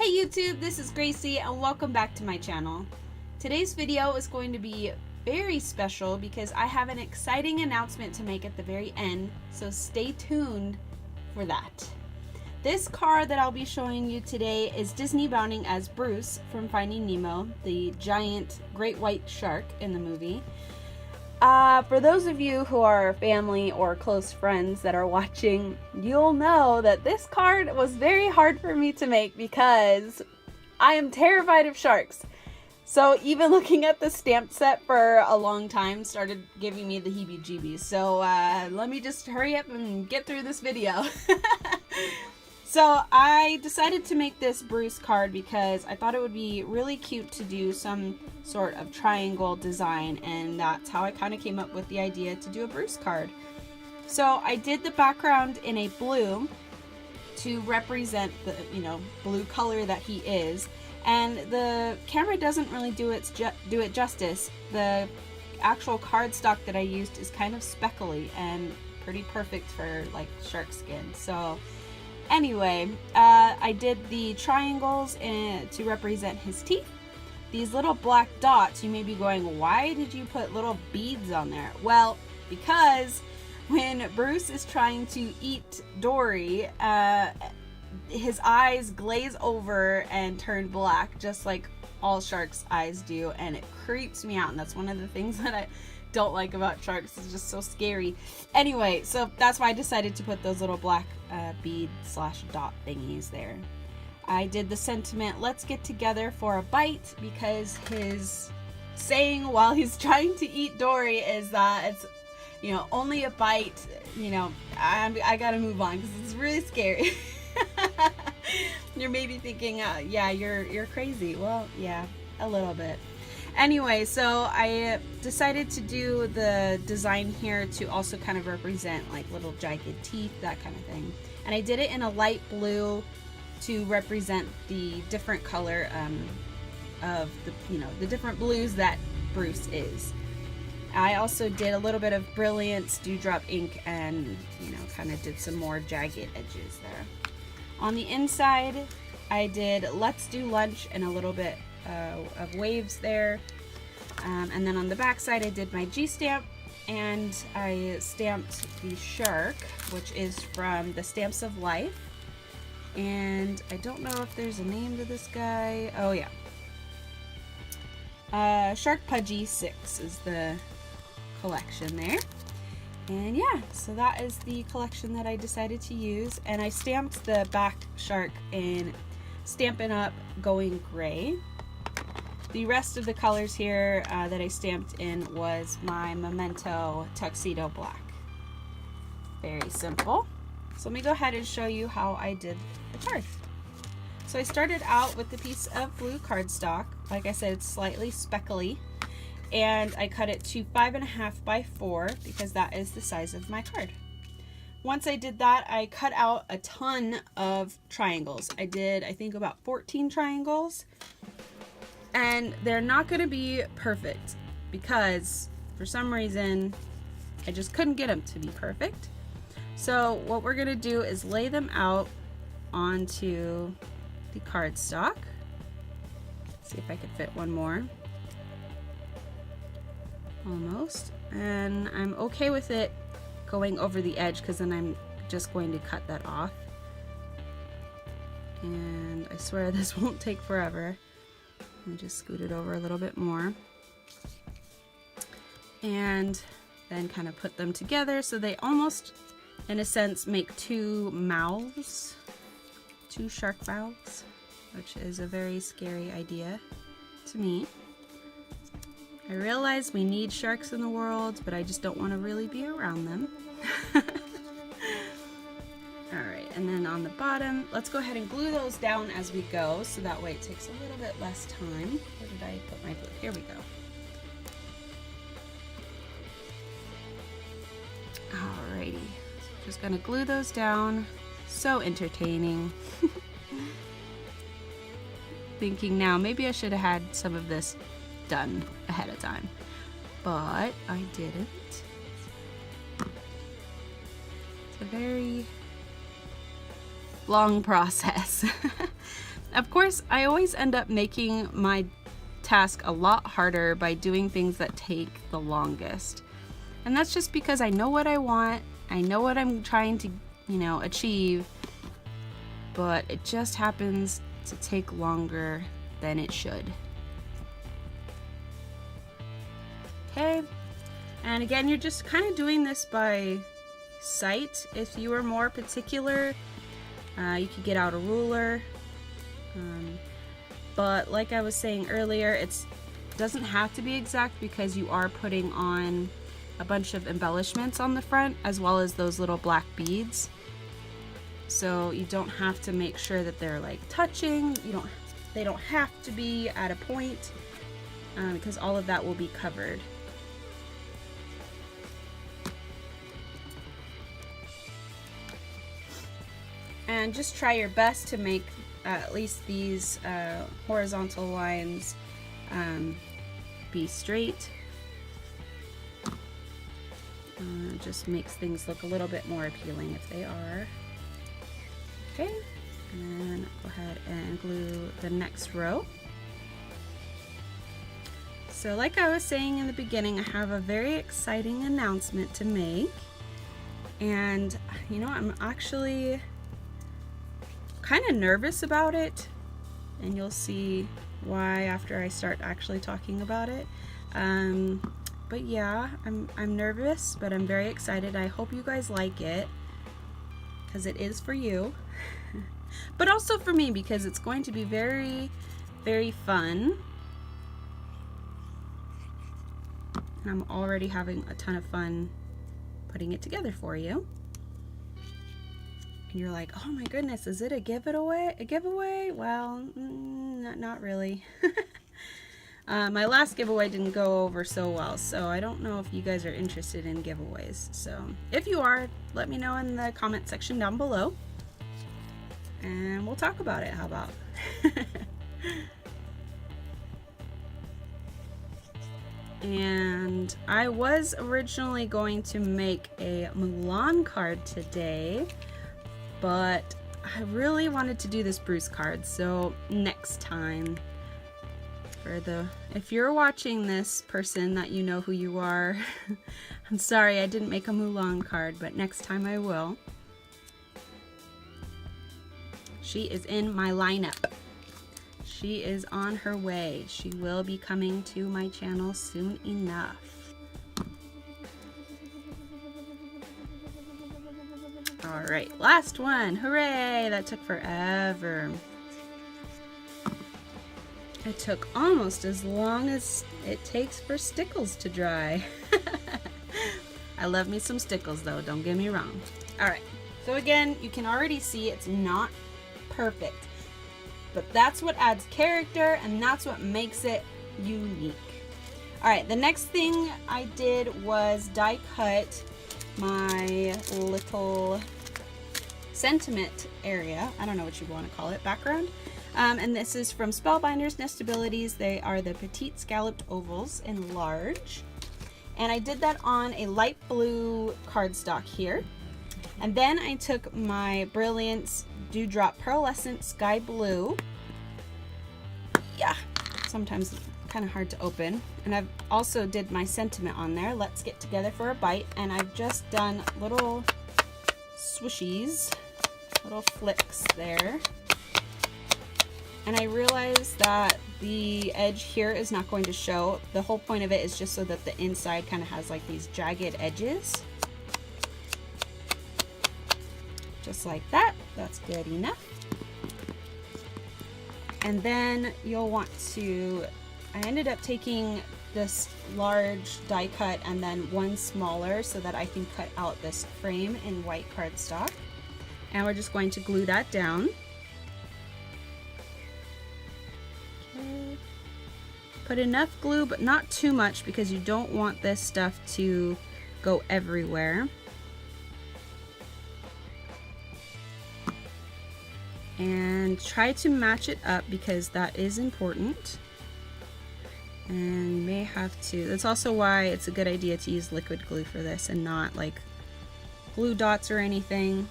Hey YouTube, this is Gracie and welcome back to my channel. Today's video is going to be very special because I have an exciting announcement to make at the very end, so stay tuned for that. This card that I'll be showing you today is Disneybounding as Bruce from Finding Nemo, the giant great white shark in the movie. For those of you who are family or close friends that are watching, you'll know that this card was very hard for me to make because I am terrified of sharks. So even looking at the stamp set for a long time started giving me the heebie-jeebies. So let me just hurry up and get through this video. So I decided to make this Bruce card because I thought it would be really cute to do some sort of triangle design, and that's how I kind of came up with the idea to do a Bruce card. So I did the background in a blue to represent the, blue color that he is, and the camera doesn't really do it justice. The actual cardstock that I used is kind of speckly and pretty perfect for like shark skin. So anyway, I did the triangles to represent his teeth. These little black dots, you may be going, why did you put little beads on there? Well, because when Bruce is trying to eat Dory, his eyes glaze over and turn black, just like all sharks' eyes do, and it creeps me out, and that's one of the things that I don't like about sharks. It's just so scary. Anyway, so that's why I decided to put those little black bead / dot thingies there. I did the sentiment, let's get together for a bite, because his saying while he's trying to eat Dory is that it's, only a bite. I gotta move on because it's really scary. You're maybe thinking, yeah, you're crazy. Well, yeah, a little bit. Anyway, so I decided to do the design here to also kind of represent like little jagged teeth, that kind of thing. And I did it in a light blue to represent the different color of the different blues that Bruce is. I also did a little bit of Brilliance Dewdrop ink and kind of did some more jagged edges there. On the inside, I did Let's Do Lunch and a little bit of waves there. And then on the back side, I did my G stamp, and I stamped the shark, which is from the Stamps of Life. And I don't know if there's a name to this guy. Oh yeah. Shark Pudgy 6 is the collection there. And yeah, so that is the collection that I decided to use. And I stamped the back shark in Stampin' Up! Going Gray. The rest of the colors here that I stamped in was my Memento Tuxedo Black. Very simple. So let me go ahead and show you how I did the card. So I started out with a piece of blue cardstock. Like I said, it's slightly speckly. And I cut it to 5.5 by 4 because that is the size of my card. Once I did that, I cut out a ton of triangles. I did, I think, about 14 triangles. And they're not going to be perfect because for some reason I just couldn't get them to be perfect. So what we're going to do is lay them out onto the cardstock. See if I can fit one more. Almost. And I'm okay with it going over the edge because then I'm just going to cut that off. And I swear this won't take forever. Let me just scoot it over a little bit more. And then kind of put them together so they almost, in a sense, make two mouths. Two shark mouths, which is a very scary idea to me. I realize we need sharks in the world, but I just don't want to really be around them. Alright, and then on the bottom, let's go ahead and glue those down as we go, so that way it takes a little bit less time. Where did I put my glue? Here we go. Alrighty, so just gonna glue those down. So entertaining. Thinking now, maybe I should have had some of this done ahead of time, but I didn't. It's a very long process. Of course, I always end up making my task a lot harder by doing things that take the longest. And that's just because I know what I want, I know what I'm trying to, you know, achieve, but it just happens to take longer than it should. Okay, and again, you're just kind of doing this by sight. If you were more particular, you could get out a ruler. But like I was saying earlier, it doesn't have to be exact because you are putting on a bunch of embellishments on the front as well as those little black beads. So you don't have to make sure that they're like touching. They don't have to be at a point because all of that will be covered. And just try your best to make at least these horizontal lines be straight. Just makes things look a little bit more appealing if they are. Okay, and then go ahead and glue the next row. So like I was saying in the beginning, I have a very exciting announcement to make. And you know, I'm actually kind of nervous about it, and you'll see why after I start actually talking about it. But yeah, I'm nervous, but I'm very excited. I hope you guys like it, because it is for you, but also for me, because it's going to be very, very fun. And I'm already having a ton of fun putting it together for you. And you're like, oh my goodness, is it a giveaway? A giveaway? Well, not really. My last giveaway didn't go over so well, so I don't know if you guys are interested in giveaways. So if you are, let me know in the comment section down below, and we'll talk about it. How about? And I was originally going to make a Mulan card today, but I really wanted to do this Bruce card, so next time. If you're watching this, person that you know who you are, I'm sorry I didn't make a Mulan card, but next time I will. She is in my lineup. She is on her way. She will be coming to my channel soon enough. Alright, last one. Hooray! That took forever. It took almost as long as it takes for stickles to dry. I love me some stickles though, don't get me wrong. Alright, so again, you can already see it's not perfect, but that's what adds character and that's what makes it unique. Alright, the next thing I did was die cut my little sentiment area. I don't know what you want to call it, background. And this is from Spellbinders, Nestabilities. They are the Petite Scalloped ovals in large. And I did that on a light blue cardstock here. And then I took my Brilliance Dewdrop Pearlescent Sky Blue. Yeah, sometimes it's kind of hard to open. And I've also did my sentiment on there. Let's get together for a bite. And I've just done little swishies, little flicks there. And I realized that the edge here is not going to show. The whole point of it is just so that the inside kind of has like these jagged edges. Just like that. That's good enough. And then you'll want to, I ended up taking this large die cut and then one smaller so that I can cut out this frame in white cardstock. And we're just going to glue that down. Put enough glue, but not too much because you don't want this stuff to go everywhere. And try to match it up because that is important. And you may have to, that's also why it's a good idea to use liquid glue for this and not like glue dots or anything.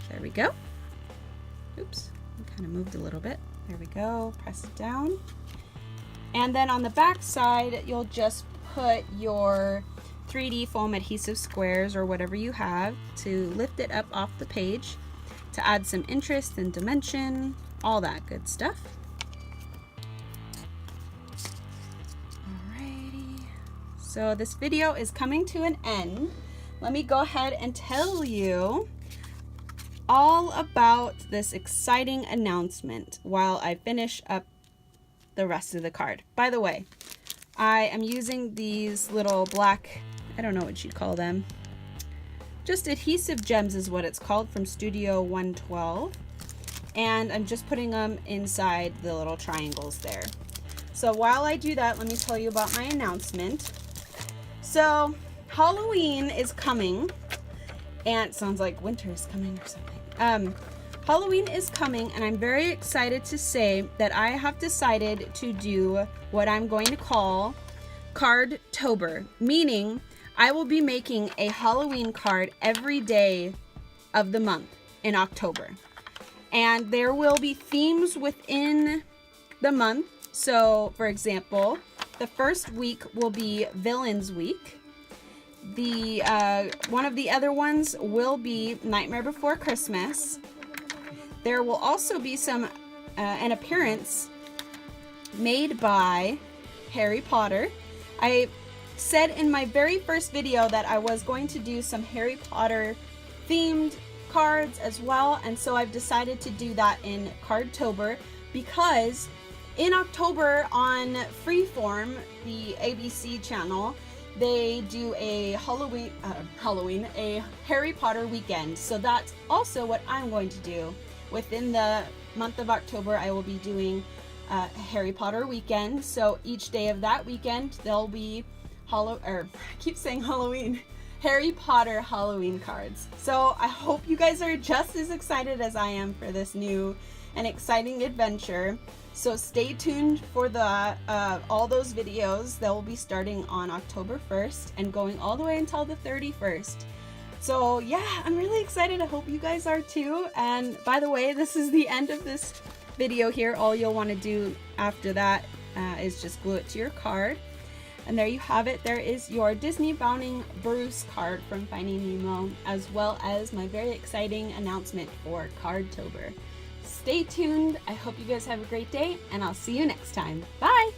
There we go. Oops. kind of moved a little bit. There we go, press it down. And then on the back side, you'll just put your 3D foam adhesive squares or whatever you have to lift it up off the page to add some interest and dimension, all that good stuff. Alrighty, so this video is coming to an end. Let me go ahead and tell you all about this exciting announcement while I finish up the rest of the card. By the way, I am using these little black, I don't know what you'd call them, just adhesive gems is what it's called, from Studio 112, and I'm just putting them inside the little triangles there. So while I do that, let me tell you about my announcement. So Halloween is coming, and it sounds like winter is coming or something. Halloween is coming, and I'm very excited to say that I have decided to do what I'm going to call Card-tober, meaning I will be making a Halloween card every day of the month in October. And there will be themes within the month. So, for example, the first week will be Villains Week. The one of the other ones will be Nightmare Before Christmas. There will also be an appearance made by Harry Potter. I said in my very first video that I was going to do some Harry Potter themed cards as well, and so I've decided to do that in Card-tober, because in October on Freeform, the ABC channel, they do a a Harry Potter weekend. So that's also what I'm going to do. Within the month of October, I will be doing a Harry Potter weekend. So each day of that weekend, there'll be I keep saying Halloween, Harry Potter Halloween cards. So I hope you guys are just as excited as I am for this new and exciting adventure. So stay tuned for the all those videos. They will be starting on October 1st and going all the way until the 31st. So yeah, I'm really excited. I hope you guys are too. And by the way, this is the end of this video here. All you'll want to do after that is just glue it to your card. And there you have it. There is your Disneybounding Bruce card from Finding Nemo, as well as my very exciting announcement for Card-tober. Stay tuned. I hope you guys have a great day, and I'll see you next time. Bye!